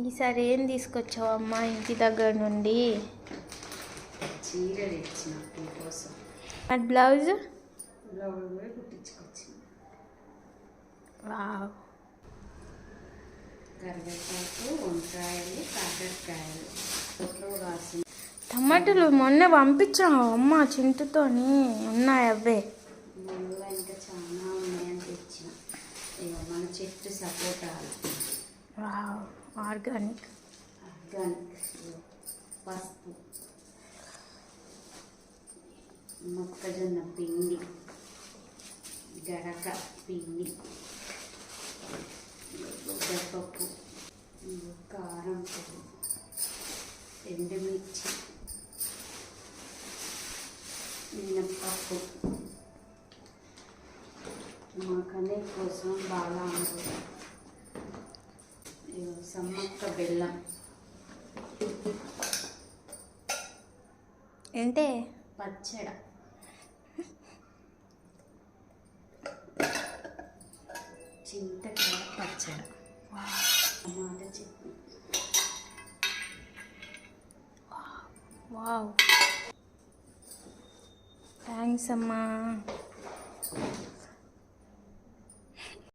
ఈసారి ఏం తీసుకొచ్చావు అమ్మా ఇంటి దగ్గర నుండి? చీర తెచ్చిన మీకోసం. అది బ్లౌజ్ కూడా కుట్టించుకొచ్చిన. వావ్. కరివేపాకు, వంకాయలు, కాకరకాయలు తొట్లో రాసి. టమాటాలు మొన్న పంపించావు అమ్మ చింతతోని, ఉన్నాయి అవే? మొన్న ఇంకా చాలా ఉన్నాయని తెచ్చిన. ఇక మన చెట్టు సపోటాలు. Wow, organic. పసుపు, మొక్కజొన్న పిండి, గరక పిండి, ఉద్దపప్పు, కారం పొడి, ఎండుమిర్చి, మినప్పప్పు, మా కన్నీ కోసం బాగా ఉంటుంది. సమ్మక్క బెల్లం. ఏంటే? పచ్చడ. చింతకాయ పచ్చడ. టమాటా చట్నీ. వావ్, థ్యాంక్స్ అమ్మా.